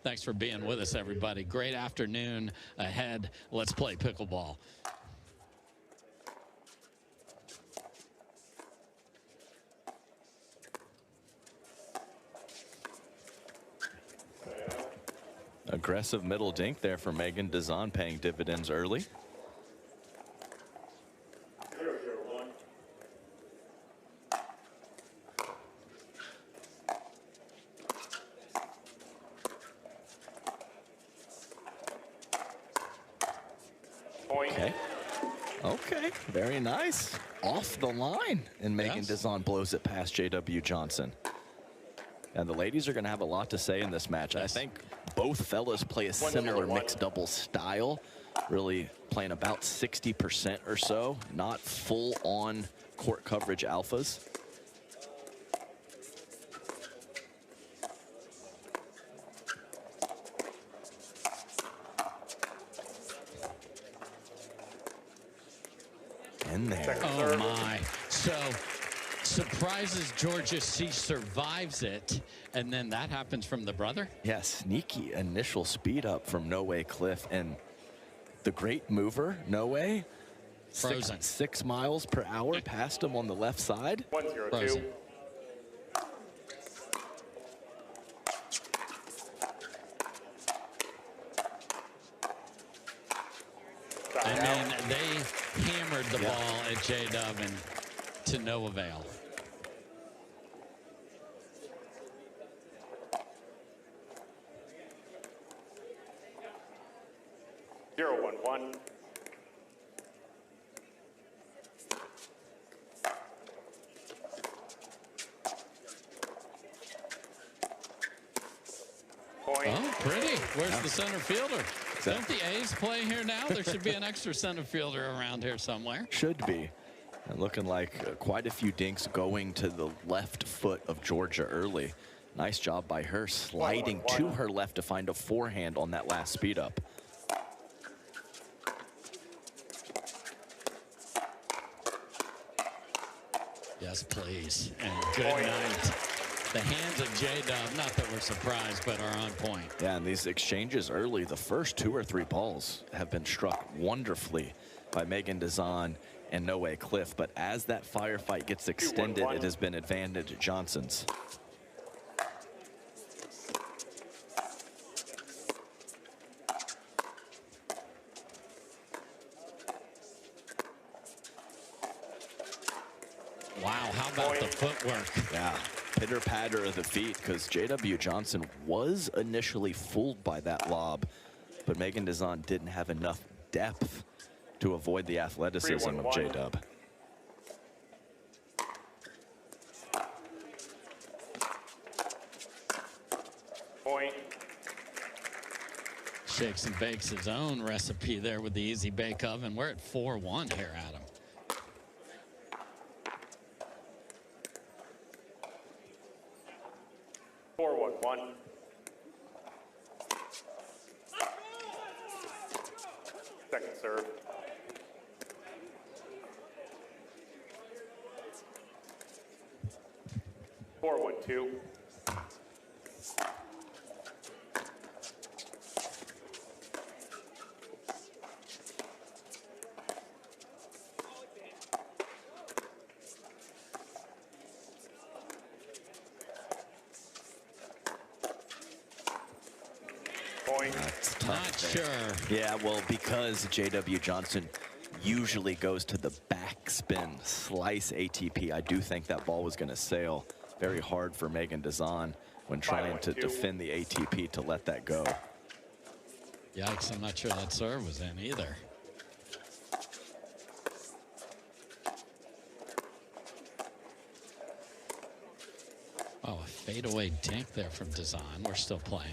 Thanks for being with us, everybody. Great afternoon ahead. Let's play pickleball. Aggressive middle dink there for Meghan. Dizon paying dividends early. Okay, very nice. Off the line, and Meghan Dizon blows it past J.W. Johnson. And the ladies are going to have a lot to say in this match. I think both fellas play a similar mixed double style, really playing about 60% or so, not full on court coverage alphas. In there. Oh my. So surprises Jorja, she survives it, and then that happens from the brother? Yeah, sneaky initial speed up from No Way Khlif, and the great mover, No Way, Frozen. 6 miles per hour past him on the left side. 1-0-2. Frozen. I mean, they hammered the ball at J-Dub and to no avail. Zero, 1-1. Point. Oh, pretty. Where's the center fielder? Don't the A's play here now? There should be an extra center fielder around here somewhere. Should be. And looking like quite a few dinks going to the left foot of Jorja early. Nice job by her sliding to her left to find a forehand on that last speed up. Yes, please. And good night. The hands of J-Dub, not that we're surprised, but are on point. Yeah, and these exchanges early, the first 2 or 3 balls have been struck wonderfully by Meghan Dizon and No Way Khlif. But as that firefight gets extended, it has been advantage Johnson's. Wow, how about the footwork? Yeah, pitter patter of the feet, because J.W. Johnson was initially fooled by that lob, but Meghan Dizon didn't have enough depth to avoid the athleticism of J-Dub. Point. Shakes and bakes his own recipe there with the easy bake oven. We're at 4-1 here, Adam. One. Second serve. Four, 1-2. That's tough. Not sure. Yeah, well, because J.W. Johnson usually goes to the backspin slice ATP, I do think that ball was going to sail. Very hard for Meghan Dizon when trying to defend the ATP to let that go. Yikes, I'm not sure that serve was in either. Oh, a fadeaway dink there from Dizon. We're still playing.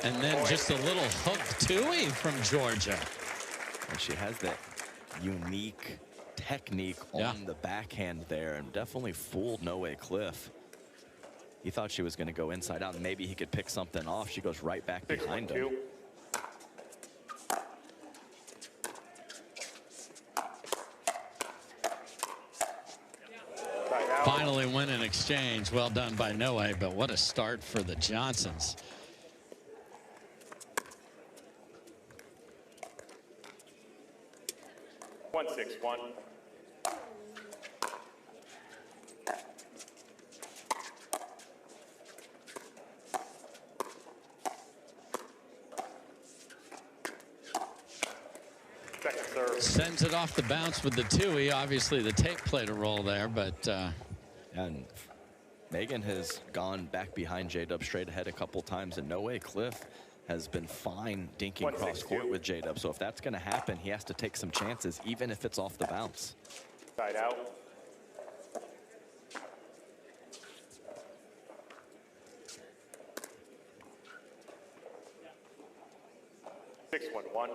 And then just a little hook tooey from Jorja. And she has that unique technique on the backhand there and definitely fooled Khlif. He thought she was going to go inside out and maybe he could pick something off. She goes right back behind him. Finally win an exchange. Well done by Noe, but what a start for the Johnsons. One, 6-1. Second serve. Sends it off the bounce with the two-y. Obviously, the tape played a role there, but and Meghan has gone back behind J-Dub straight ahead a couple times, and Khlif has been fine dinking cross court with J-Dub. So if that's going to happen, he has to take some chances, even if it's off the bounce. Side out. Six, 1-1.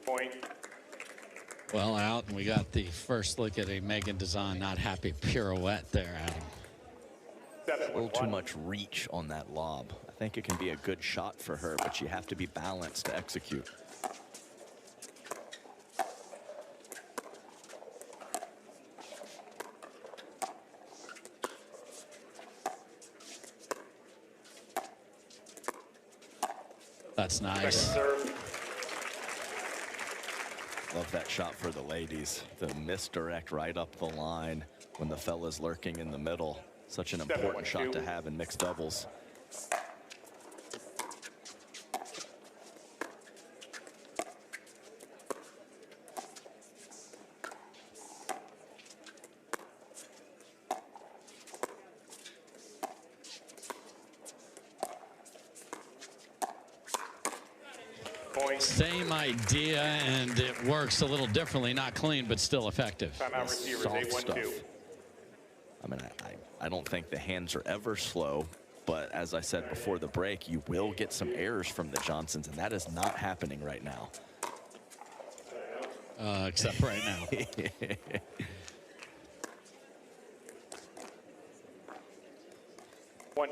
Point. well out, and we got the first look at a Meghan Dizon not happy pirouette there, Adam. A little too much reach on that lob. I think it can be a good shot for her, but you have to be balanced to execute. That's nice. Love that shot for the ladies. The misdirect right up the line when the fella's lurking in the middle. Such an important shot to have in mixed doubles. Same idea, and it works a little differently, not clean, but still effective. Soft stuff. I mean, I don't think the hands are ever slow, but as I said before the break, you will get some errors from the Johnsons, and that is not happening right now. Except right now. One.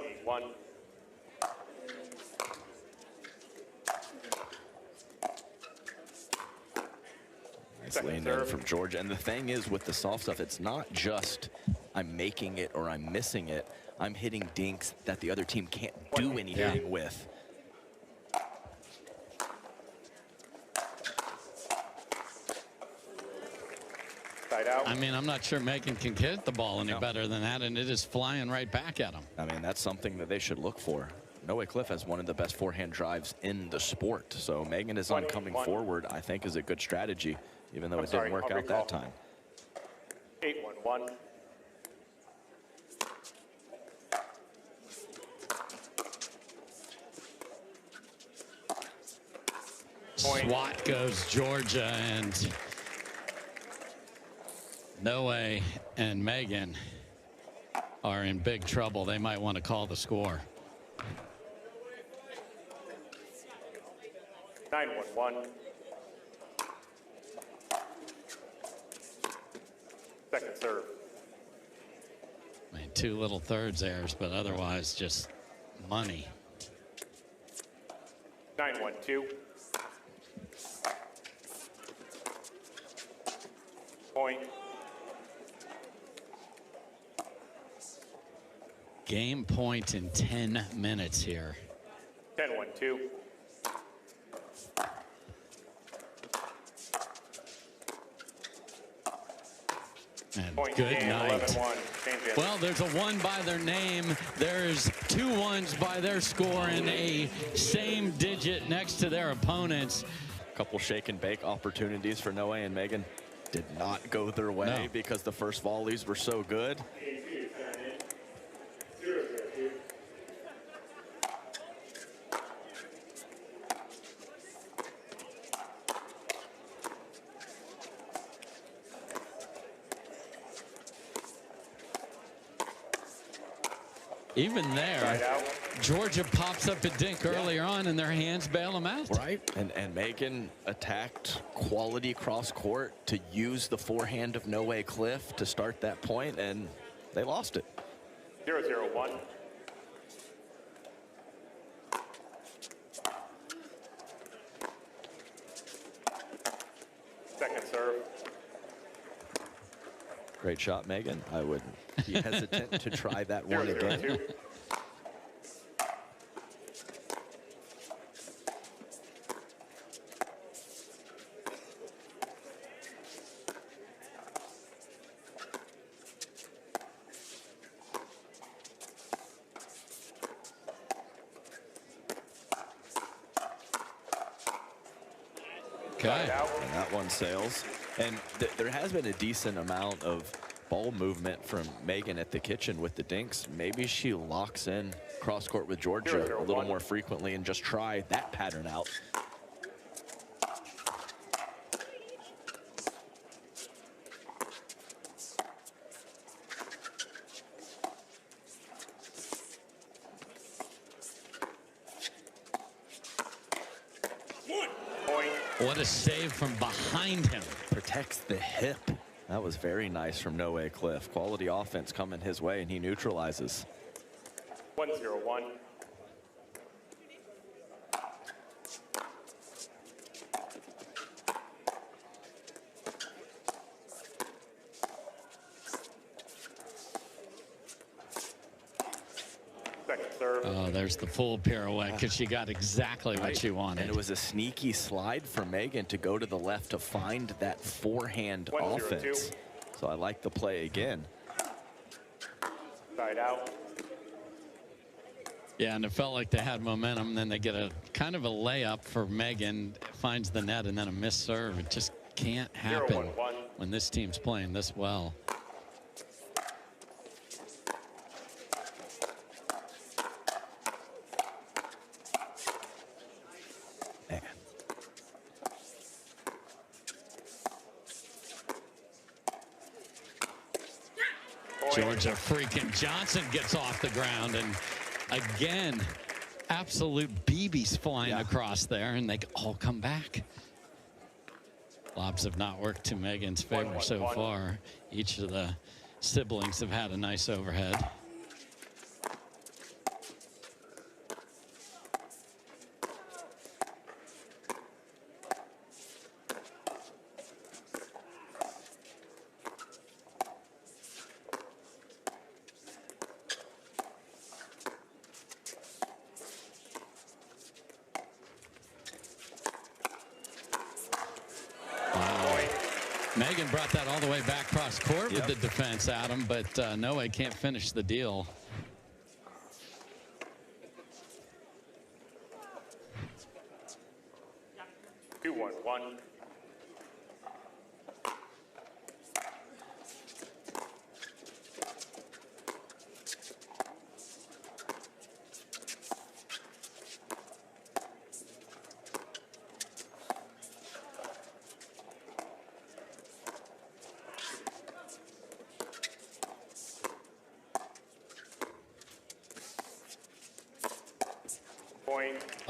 Nice lane in from Jorja. And the thing is with the soft stuff, it's not just I'm making it or I'm missing it. I'm hitting dinks that the other team can't do anything with. I mean, I'm not sure Meghan can hit the ball any better than that, and it is flying right back at him. I mean, that's something that they should look for. Khlif has one of the best forehand drives in the sport. So Meghan is on coming forward, I think, is a good strategy, even though it didn't work out that time. 8-1-1. Swat goes Jorja, and Noe and Meghan are in big trouble. They might want to call the score. 9-1-1. Second serve. I mean, two little thirds errors, but otherwise just money. 9-1-2. Point. Game point in 10 minutes here. 10-1-2. And Point good game, night. 11-1. Well, there's a one by their name. There's 2 ones by their score and a same digit next to their opponents. Couple shake and bake opportunities for Noe and Meghan. Did not go their way because the first volleys were so good. Even there, Side out. Georgia pops up a dink earlier on, and their hands bail them out. Right, and Meghan attacked quality cross court to use the forehand of No Way Khlif to start that point, and they lost it. 0-0-1. Second serve. Great shot, Meghan. I would be hesitant to try that one again. 0-0-2. Okay. And that one sails. And there has been a decent amount of ball movement from Meghan at the kitchen with the dinks. Maybe she locks in cross court with Georgia a little more frequently and just try that pattern out. What a save from behind him. Protects the hip. That was very nice from No Way Khlif. Quality offense coming his way, and he neutralizes. 1-0-1. Second serve. Oh, there's the full pirouette because she got exactly what she wanted. And it was a sneaky slide for Meghan to go to the left to find that forehand 1-0-2. offense. So I like the play again. Side out. Yeah, and it felt like they had momentum. Then they get a kind of a layup for Meghan, finds the net, and then a missed serve. It just can't happen 0-1-1. when this team's playing this well. Man. Jorja freaking Johnson gets off the ground, and again, absolute BBs flying across there, and they all come back. Lobs have not worked to Meghan's favor so far. Each of the siblings have had a nice overhead. Meghan brought that all the way back cross court with the defense, Adam, but No Way can't finish the deal. Two, 1-1.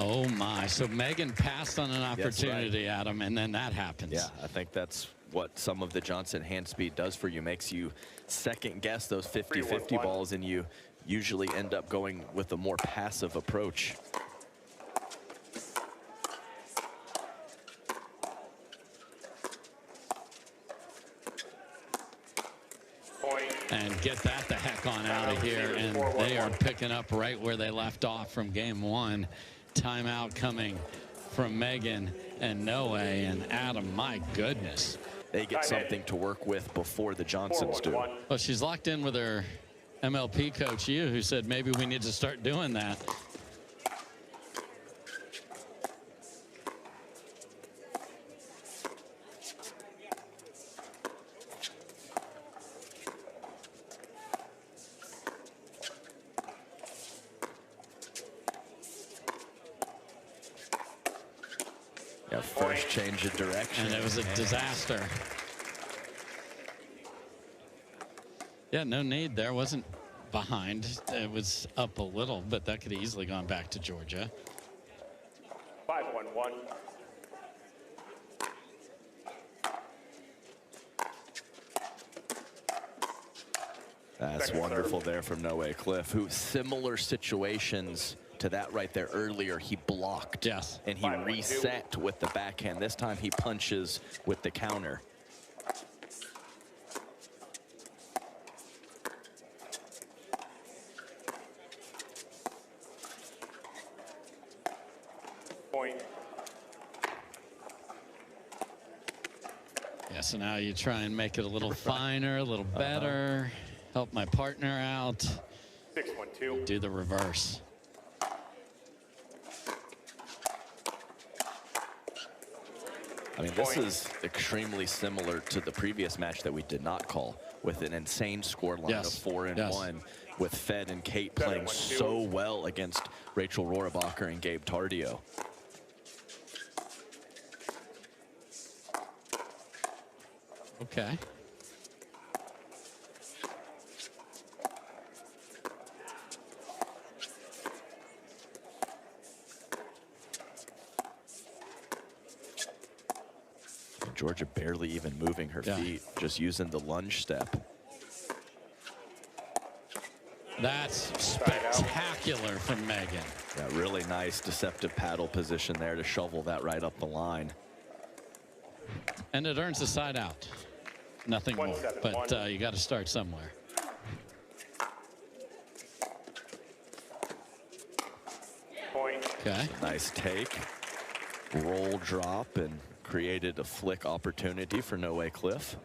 Oh my, so Meghan passed on an opportunity, Adam, and then that happens. Yeah, I think that's what some of the Johnson hand speed does for you. Makes you second guess those 50-50 balls, and you usually end up going with a more passive approach. And get that the heck on out of here, and they are picking up right where they left off from game one. Timeout coming from Meghan and No Way, and Adam, my goodness. They get something to work with before the Johnsons do. Well, she's locked in with her MLP coach, who said maybe we need to start doing that. Yeah, first change of direction. And it was a disaster. Yeah, no need there. Wasn't behind. It was up a little, but that could have easily gone back to Jorja. 5-1-1. That's wonderful there from Khlif, who similar situations to that right there earlier, he blocked. Yes. And he reset with the backhand. This time he punches with the counter. Point. Yeah, so now you try and make it a little finer, a little better. Help my partner out. 6-1-2. Do the reverse. I mean, this is extremely similar to the previous match that we did not call, with an insane scoreline of 4-1, with Fed and Kate playing so well against Rachel Rohrabacher and Gabe Tardio. Okay. Jorja barely even moving her feet, just using the lunge step. That's spectacular from Meghan. Yeah, really nice deceptive paddle position there to shovel that right up the line. And it earns a side out. Nothing more, but you got to start somewhere. Point. Okay. Nice take, roll drop, and created a flick opportunity for Khlif.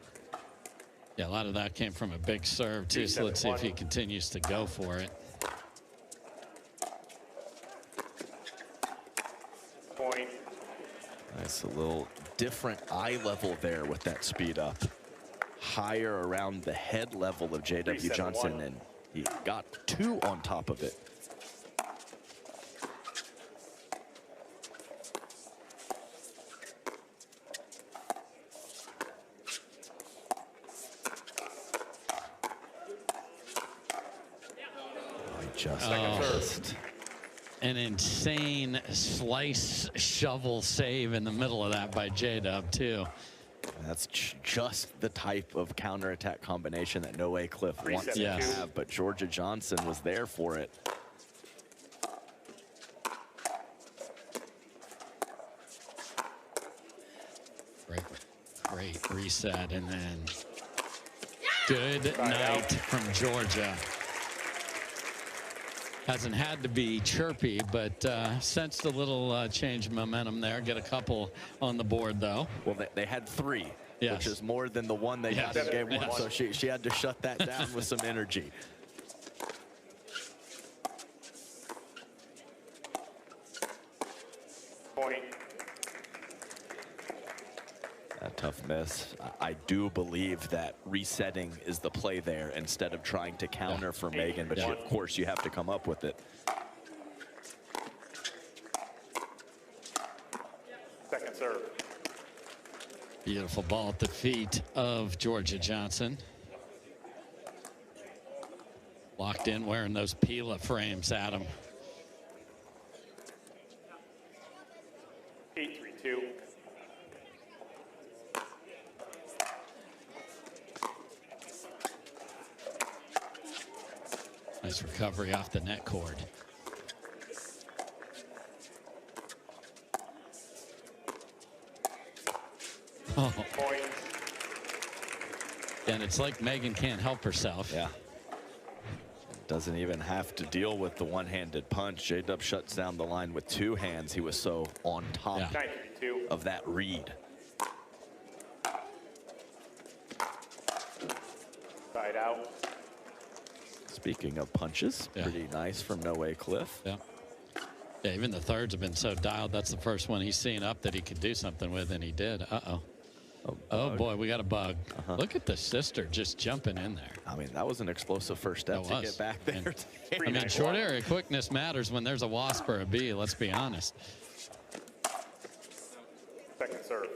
Yeah, a lot of that came from a big serve too, so let's see if he continues to go for it. Point. Nice, a little different eye level there with that speed up. Higher around the head level of J.W. Johnson, and he got 2 on top of it. Just an insane slice shovel save in the middle of that by J-Dub too. That's just the type of counterattack combination that Khlif wants to have, but Jorja Johnson was there for it. Great reset, and then good night from Jorja. Hasn't had to be chirpy, but sensed a little change of momentum there. Get a couple on the board, though. Well, they had 3, which is more than the one they got in game 1, so she had to shut that down with some energy. Point. A tough miss. I do believe that resetting is the play there instead of trying to counter for Meghan, but of course you have to come up with it. Second serve. Beautiful ball at the feet of Jorja Johnson. Locked in, wearing those Pila frames, Adam. 8-3-2. Nice recovery off the net cord. Oh. Point. And it's like Meghan can't help herself. Yeah. Doesn't even have to deal with the one-handed punch. J-Dub shuts down the line with 2 hands. He was so on top of that read. Side out. Speaking of punches, pretty nice from Khlif. Yeah. Yeah, even the thirds have been so dialed. That's the first one he's seen up that he could do something with, and he did. Uh-oh. Oh, boy, we got a bug. Look at the sister just jumping in there. I mean, that was an explosive first step to get back there. I mean, short area quickness matters when there's a wasp or a bee, let's be honest. Second serve.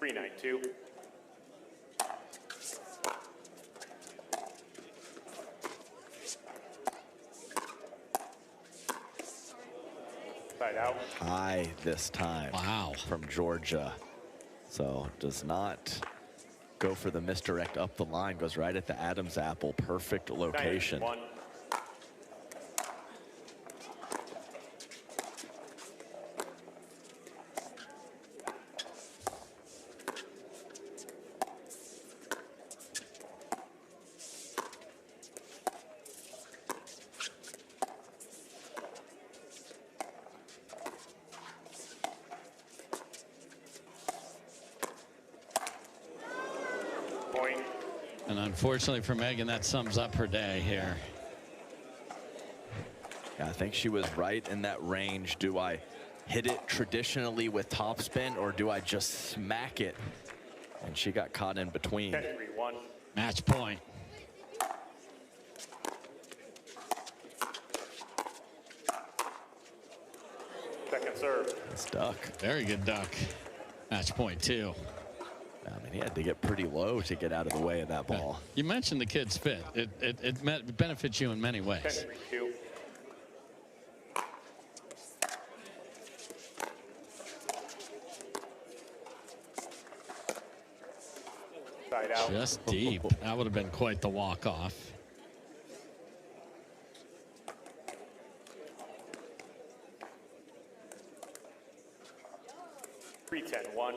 392. Side out. High this time. Wow. From Jorja. So does not go for the misdirect up the line. Goes right at the Adam's apple. Perfect location. 91. Point. And unfortunately for Meghan, that sums up her day here. Yeah, I think she was right in that range. Do I hit it traditionally with topspin, or do I just smack it? And she got caught in between. 10-3-1. Match point. Second serve. It's duck. Very good duck. Match point, too. I mean, he had to get pretty low to get out of the way of that ball. You mentioned the kid's fit. It benefits you in many ways. 10-3-2. Side out. Just deep. That would have been quite the walk-off. Three 10-1.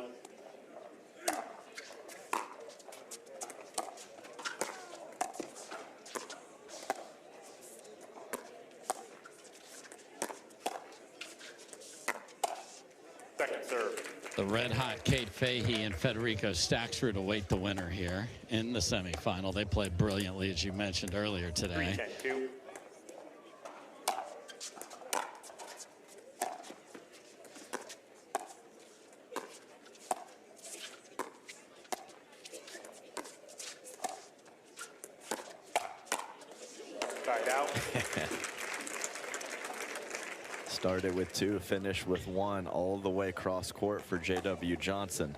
Second serve. The red-hot Kate Fahey and Federico Staksrud await the winner here in the semifinal. They played brilliantly, as you mentioned earlier today. 3-10-2. Side out. Started with 2, finished with 1, all the way cross court for J.W. Johnson.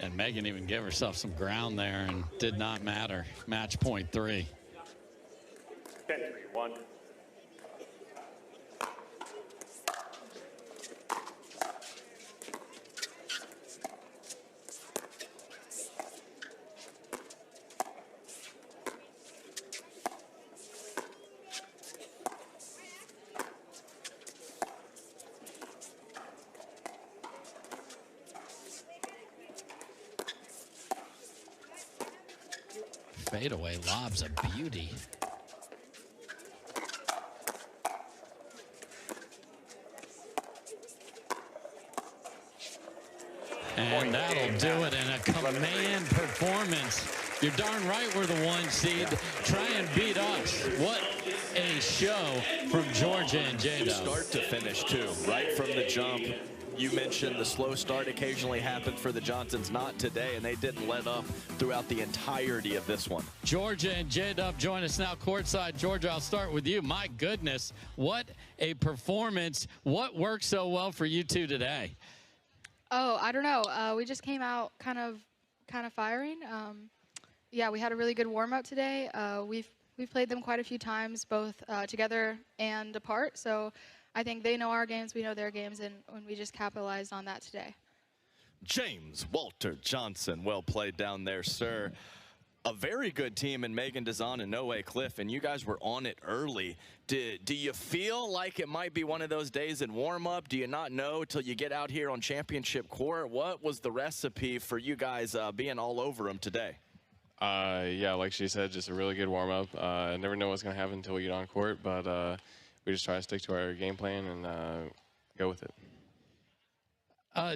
And Meghan even gave herself some ground there and did not matter. Match point 3. 10-3-1. Fadeaway lob's a beauty. And that'll do it in a command performance. You're darn right we're the 1 seed. Try and beat us. What a show from Jorja and J-Dub. Start to finish, too, right from the jump. You mentioned the slow start occasionally happened for the Johnsons, not today, and they didn't let up throughout the entirety of this one. Jorja and J-Dub join us now courtside. Jorja, I'll start with you. My goodness, what a performance. What worked so well for you two today? Oh, I don't know. We just came out kind of firing. Yeah, we had a really good warm-up today. We've played them quite a few times, both together and apart. So I think they know our games, we know their games, and we just capitalized on that today. James Walter Johnson, well played down there, sir. A very good team in Meghan, Dizon, and Khlif, and you guys were on it early. Do you feel like it might be one of those days in warm-up? Do you not know till you get out here on championship court? What was the recipe for you guys being all over them today? Yeah, like she said, just a really good warm-up. I never know what's going to happen until we get on court, but we just try to stick to our game plan and go with it.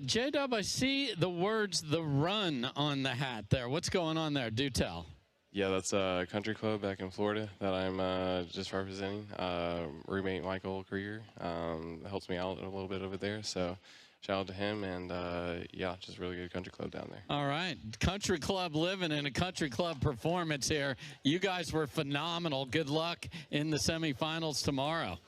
J-Dub, I see the words "the run" on the hat there. What's going on there? Do tell. Yeah, that's a country club back in Florida that I'm just representing. Roommate Michael Krieger helps me out a little bit over there, so shout out to him, and yeah, just a really good country club down there. All right, country club living and a country club performance here. You guys were phenomenal. Good luck in the semifinals tomorrow.